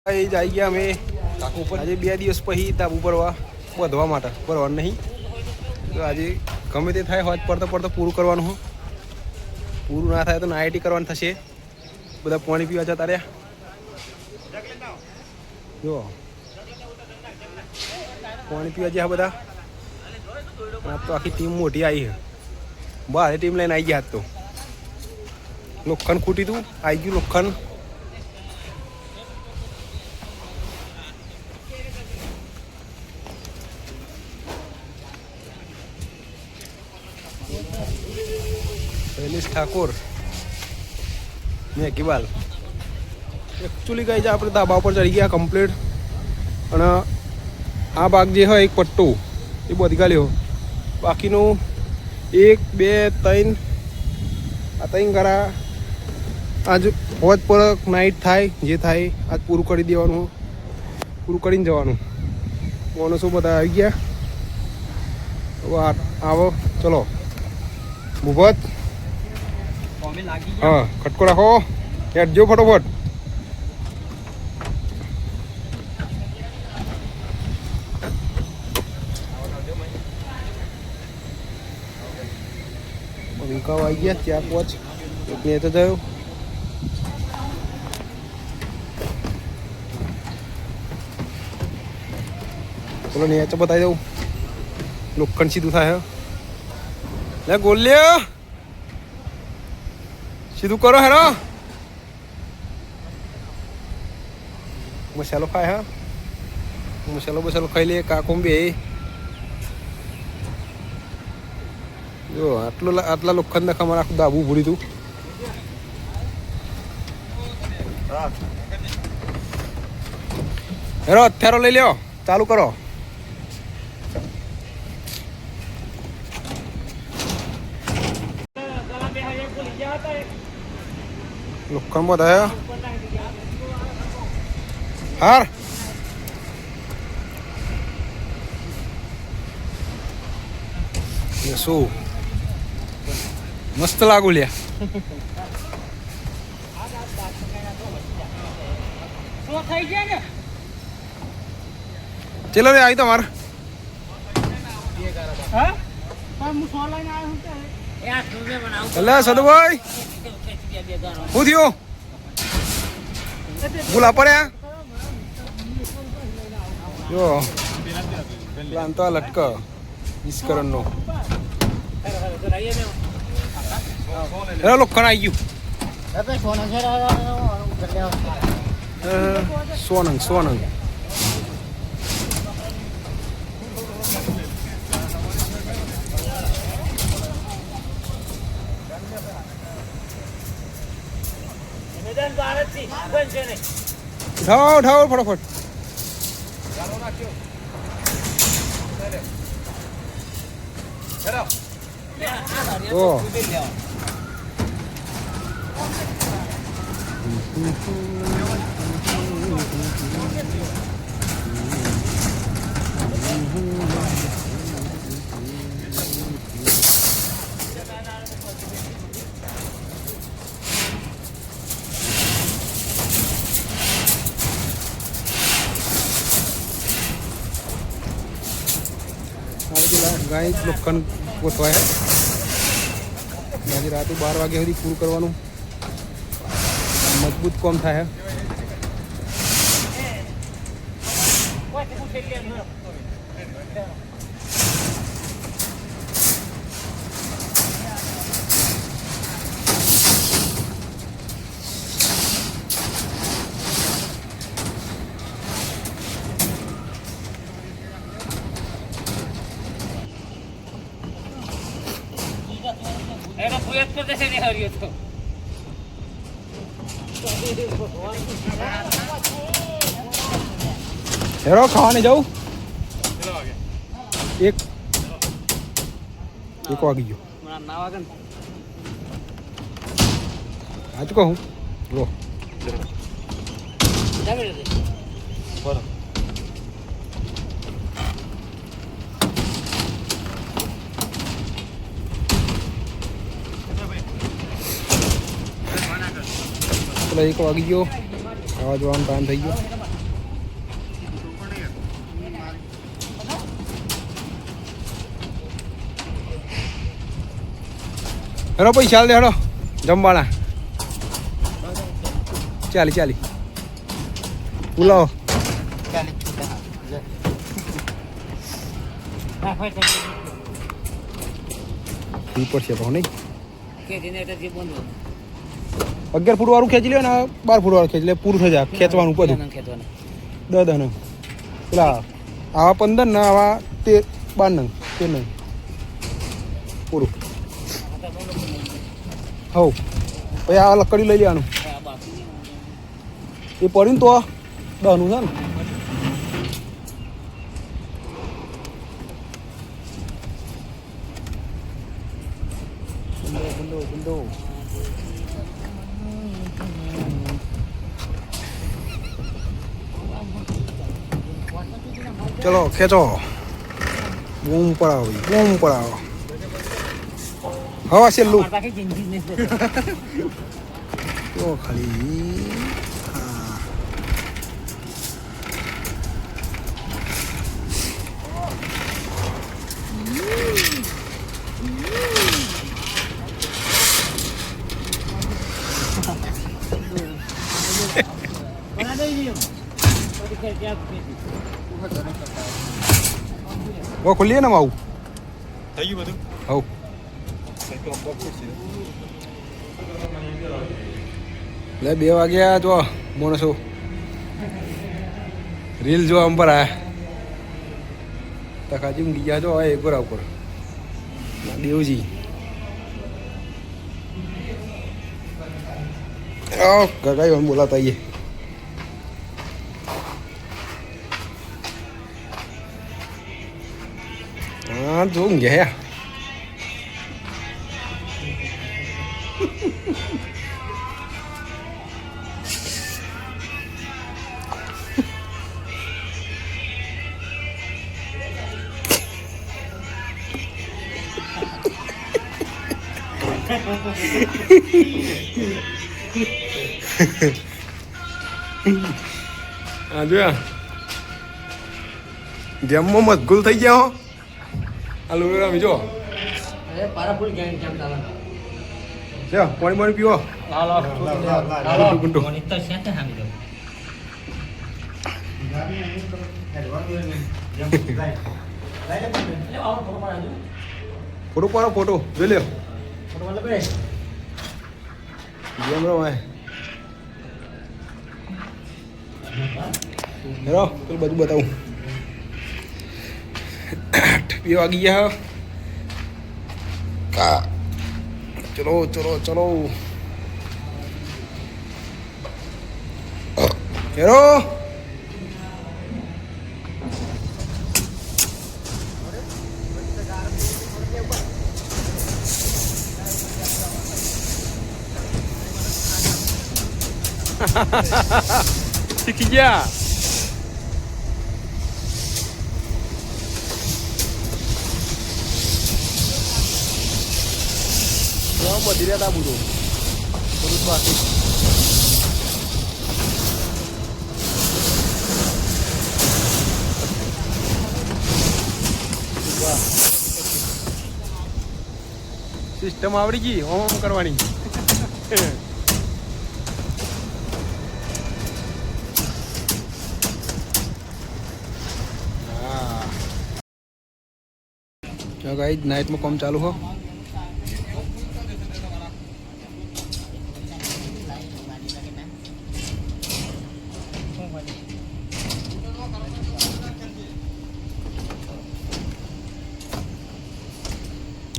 જઈ ગયા અમે આજે 2 દિવસ પછી તાબુ ભરવા બધવા માટે ભરવાનું નહીં તો આજે ગમે તે થાય હોજ પડતો પૂરું કરવાનું હોય પૂરું ના થાય તો નાઈટી કરવાનું થશે બધા પાણી પીવા જતા રહ્યા જો પાણી પીવા જ્યાં બધા આ તો આખી ટીમ મોટી આવી છે બહાર ટીમ લઈને આવી ગયા તો લોખંડ ખૂટી તું આવી ગયું લોખંડ શૈલેષ ઠાકોર મેં કિબાલ એકચ્યુઅલી કહી જાય આપણે ધાબા ઉપર ચડી ગયા કમ્પ્લીટ અને આ ભાગ જે હોય એક પટ્ટો એ બધી ગાલ્યો બાકીનું 1 2 3 આ 3 ઘરા આજ હોજ પર નાઇટ થાય જે થાય આજ પૂરું કરી દેવાનું પૂરું કરીને જવાનું માણસો બધા આવી ગયા હવે આવો ચલો ભૂપત हाँ खटको रखो यार जो फटोफट इनका आ गया क्या वॉच इतने तो जाओ चलो नहीं अच्छा बता दो लोखंड सीधू था है ले गोल लिया सीधू करो है ना मसालो खाए है मसालो खाई ले काकों भी जो आटला लोखंड ना हमारा दाबू भूरी तू हेरो हत्यारो ले लियो चालू करो लोखंड बताया हार શું મસ્ત લાગુ લ્યા ચલો રે આવી તમાર અલ્યા સદુભાઈ શું થયું ભૂલા પડ્યા જો પ્લાન તો લટક 20 કરોડનો લોખંડ આવી ગયું સોનંગ ઉઠાવો ફટાફટ Oh. ગાય લોખંડ ગોઠવાય આજે રાતે 12 વાગ્યા સુધી પૂરું કરવાનું મજબૂત કામ થાય हेरो खाने जाओ एक वागी जो आ चुका हूँ लो चलो 1 वागी गयो खावा जवान टाइम थी गयो હેડો પૈસા હાલ દે હેડો જમવાના 40 બોલાવો પડશે તો નહીં 11 ફૂટ વાળું ખેંચી લે ને 12 ફૂટ વાળું ખેંચી લે પૂરું થઈ જાય ખેંચવાનું બધું 10 નંગ પેલા આવા 15 ને આવા 12 નંગ 13 નંગ પૂરું હવ પછી આ લકડી લઈ લેવાનું એ પડીને તો 10નું છે ને બંધો ચલો ખેંચો બૂમ પડાવો હવા છેલ્લું તો ખાલી वो खुली है ना माऊ થઈ ગયું બધું હવ લે 2 વાગ્યા જો માણસો રીલ જો આમ પર આયા તકાજી ઊંઘી ગયા જો એ ગોરા ઉપર દેવજી ગગાઈ हम बोलाता ये हाँ जो गया આ જો ગેમમાં મશગુલ થઈ ગયા હો આ લોરા જો અરે પારા ફૂલ ગેમ કેમ ચાલે છે પાણી પીવો હાલો ગુંડો મોની તો છે ને હામી દો ફોટો જોઈ લ્યો ફોટો વાલે બે ગેમ રો ભાઈ હેરો પેલું બધું બતાવું 2 વાગી ગયા ચલો હેરો શીખી ગયા બધી રહ્યા હતા બધું બાકી સિસ્ટમ આવડી ગઈ ઓમ કરવાની હા ગાઈસ નાઈટમાં કામ ચાલુ હો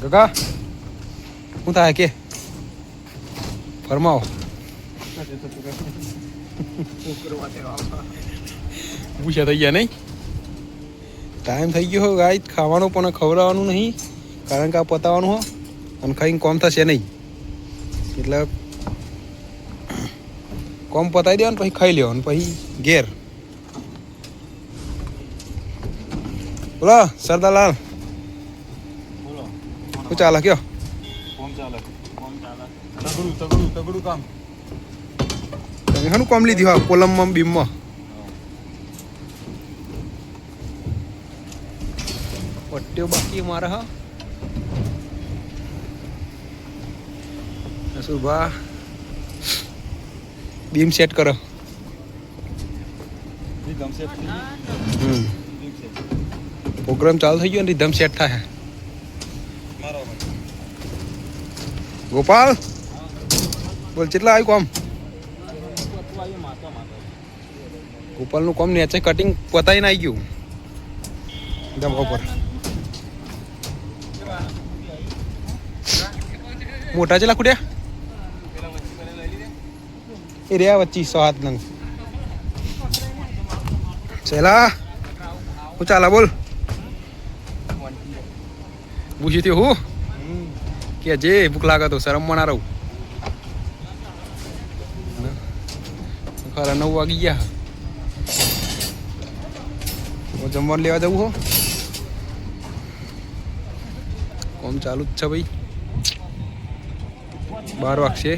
ગગા શું થાય કે ફરમાવો પૂછ્યા થઈ ગયા નહીં ટાઈમ થઈ ગયો હો ગાય ખાવાનો પણ ખવડાવવાનું નહીં કારણ કે આ પતાવવાનું હો અને ખાઈને કોમ થશે નહીં એટલે કોમ પતાવી દેવાનું પછી ખાઈ લેવાનું પછી ઘેર બોલો સરદારલાલ શું ચાલે કયો તગડું કામ તમે શાનું કામ લીધી હા કોલમમાં બીમમાં પટ્ટીઓ બાકી મારે હા સુભા બીમ સેટ કરો. રીધમ સેટ થઈ ગઈ. Beam set. પ્રોગ્રામ ચાલુ થઈ ગયો ને રીધમ સેટ થાય. મારો ભાઈ. ગોપાલ બોલ કેટલા આવ્યું કોમ? ગોપાલનું કોમ નેચે કટિંગ પતાવીને આવી ગયું દબા પર. મોટા ચેલા કુડ્યા એ રહ્યા 25 7 નંગ. ચેલા હું ચાલા બોલ પૂછી થયું હું કે જે ભૂખ લાગે તો શરમમાં ના રહું. ખરા 9 વાગી ગયા. જમવાનું લેવા જવું હો. કોમ ચાલુ જ છે ભાઈ. 12 વાગશે.